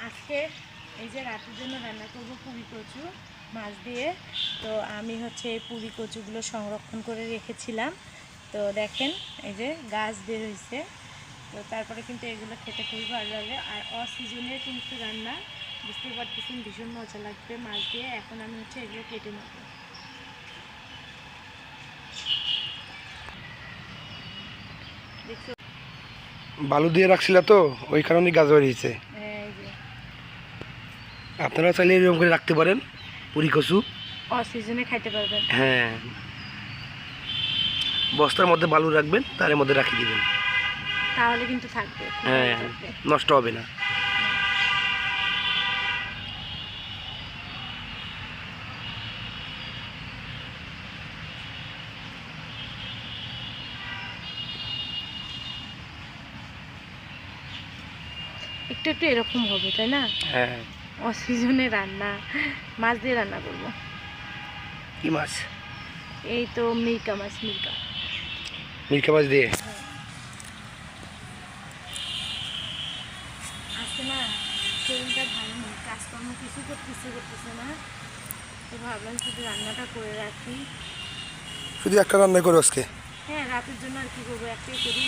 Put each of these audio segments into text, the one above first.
আজকে এই যে রাতের জন্য রান্না করব পুরি কচু মাছ দিয়ে। তো আমি হচ্ছে এই পুরি কচুগুলো সংরক্ষণ করে রেখেছিলাম। তো দেখেন এই যে গাছ বের হয়েছে। তো তারপরে কিন্তু এগুলো খেতে খুবই ভালো লাগে। আর অসিজনের কিন্তু রান্না, বুঝতে পারতেছেন, ভীষণ মজা লাগবে মাছ দিয়ে। এখন আমি হচ্ছে এগুলো কেটে নেব। দেখছো, বালু দিয়ে রাখছিল তো ওই কারণেই গাছ বেরিয়েছে। এই যে আপনারা চাইলে এরকম করে রাখতে পারেন পুরি কচু। অসিজনে খাইতে পারবেন। হ্যাঁ, বস্তার মধ্যে বালু রাখবেন, তার মধ্যে রাখিয়ে দিবেন। তাহলে কিন্তু থাকবে, খুব ভালো হ্যাঁ, থাকবে। নষ্ট হবে না। একটু একটু এরকম হবে, তাই না? হ্যাঁ। অসিজনে রান্না, মাছ দিয়ে রান্না করব। কি মাছ? এই তো মিরকা মাছ, মিরকা। মিরকা মাছ দিয়ে। আজকে না শরীরটা ভালো নেই, কাজকর্ম কিছু করতেছে না। তো ভাবলাম শুধু রান্নাটা করে রাখি। শুধু একটা রান্না করো আজকে? হ্যাঁ, রাতের জন্য আর কি করবো, একটাই করি।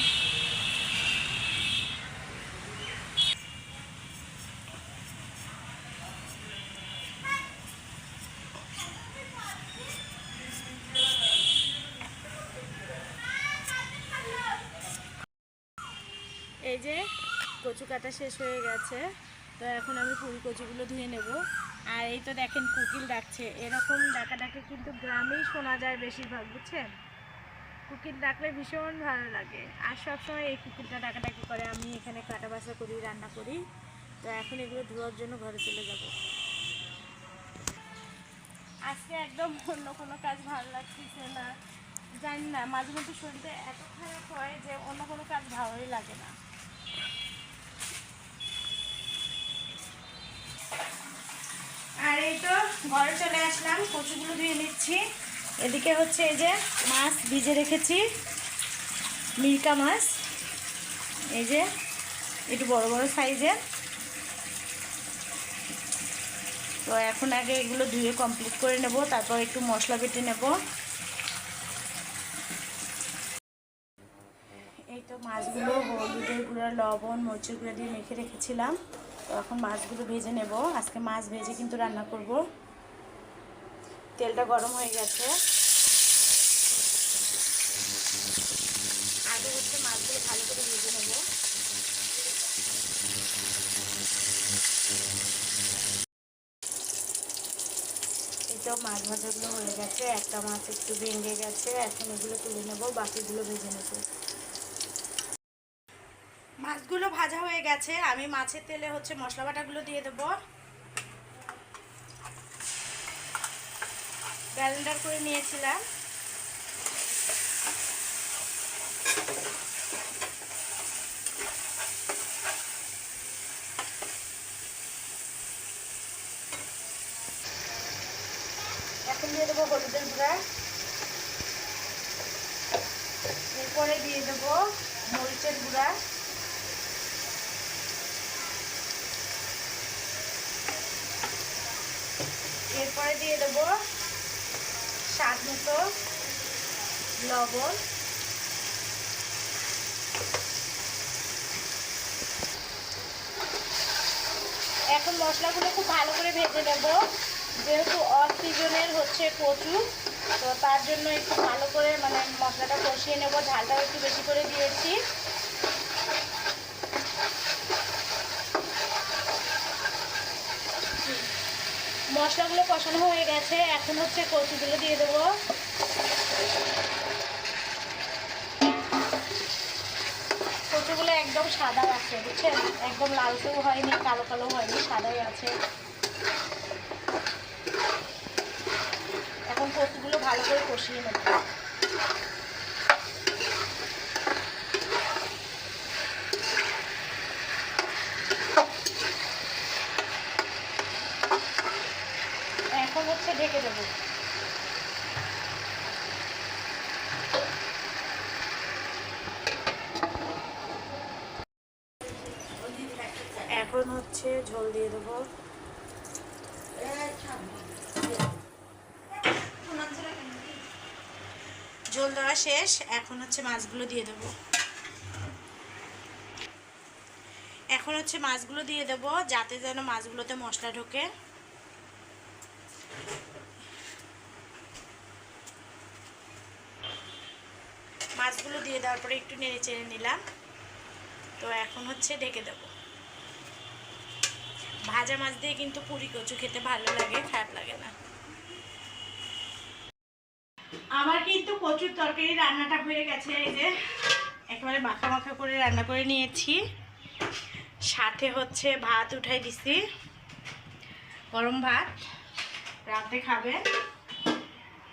এই যে কচু কাটা শেষ হয়ে গেছে। তো এখন আমি পুরি কচুগুলো ধুয়ে নেব। আর এই তো দেখেন কোকিল ডাকছে। এরকম ডাকাডাকি কিন্তু গ্রামেই শোনা যায় বেশিরভাগ, বুঝছেন? কোকিল ডাকলে ভীষণ ভালো লাগে। আর সবসময় এই কোকিলটা ডাকাডাকি করে। আমি এখানে কাটা বাছা করি, রান্না করি। তো এখন এগুলো ধোয়ার জন্য ঘরে চলে যাব। আজকে একদম অন্য কোনো কাজ ভালো লাগতেছে না, জানি না, মাঝে মধ্যে শরীরটা এত খারাপ হয় যে অন্য কোনো কাজ ভালোই লাগে না। আর এই তো ঘরে চলে আসলাম, কচুগুলো ধুয়ে নিচ্ছি। এদিকে হচ্ছে এই যে মাছ ভিজে রেখেছি, মিরকা মাছ। এই যে একটু বড় বড় সাইজের। তো এখন আগে এগুলো ধুয়ে কমপ্লিট করে নেব, তারপর একটু মশলা বেটে নেব। এই তো মাছগুলো হলুদের গুঁড়া, লবণ, মরিচের গুঁড়া দিয়ে মেখে রেখেছিলাম। তো এখন মাছগুলো ভেজে নেব। আজকে মাছ ভেজে কিন্তু রান্না করব। তেলটা গরম হয়ে গেছে। আগে হচ্ছে মাছগুলো ভালো করে ভেজে নেব। এই তো মাছ ভাজাগুলো হয়ে গেছে। একটা মাছ একটু ভেঙে গেছে, এখন এগুলো তুলে নেব, বাকিগুলো ভেজে নেব। মাছগুলো ভাজা হয়ে গেছে। আমি মাছের তেলে হচ্ছে মশলা বাটাগুলো দিয়ে দেবো। ব্লেন্ডার করে নিয়েছিলাম। এখন দিয়ে দেবো হলুদের গুঁড়া, এরপরে দিয়ে দেবো মরিচের গুঁড়া, এরপরে দিয়ে দেবো স্বাদ মতো লবণ। এখন মশলাগুলো খুব ভালো করে ভেজে নেব। যেহেতু অফ সিজনের হচ্ছে কচু, তো তার জন্য একটু ভালো করে মশলাটা কষিয়ে নেব। ঝালটাও একটু বেশি করে দিয়েছি। মশলাগুলো কষানো হয়ে গেছে, এখন হচ্ছে কচুগুলো দিয়ে দেবো। কচুগুলো একদম সাদা আছে, বুঝছেন? একদম লালচেও হয়নি, কালো কালো হয়নি, সাদাই আছে। এখন কচুগুলো ভালো করে কষিয়ে নেব। এখন হচ্ছে ঢেকে দেবো। এখন হচ্ছে ঝোল দিয়ে দেবো। ঝোল দেওয়া শেষ, এখন হচ্ছে মাছগুলো দিয়ে দেবো। এখন হচ্ছে মাছগুলো দিয়ে দেবো যাতে যেন মাছগুলোতে মশলা ঢোকে। মাছগুলো দিয়ে দেওয়ার পরে একটু নেড়ে চেড়ে নিলাম। তো এখন হচ্ছে ঢেকে দেবো। ভাজা মাছ দিয়ে কিন্তু পুরি কচু খেতে ভালো লাগে, খারাপ লাগে না। আমার কিন্তু কচুর তরকারি রান্নাটা হয়ে গেছে। এই যে একেবারে মাখা মাখা করে রান্না করে নিয়েছি, সাথে হচ্ছে ভাত উঠাই দিছি, গরম ভাত, রাতে খাবে।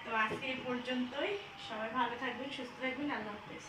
তো আজকে এই পর্যন্তই। সবাই ভালো থাকবেন, সুস্থ থাকবেন। আল্লাহ হাফেজ।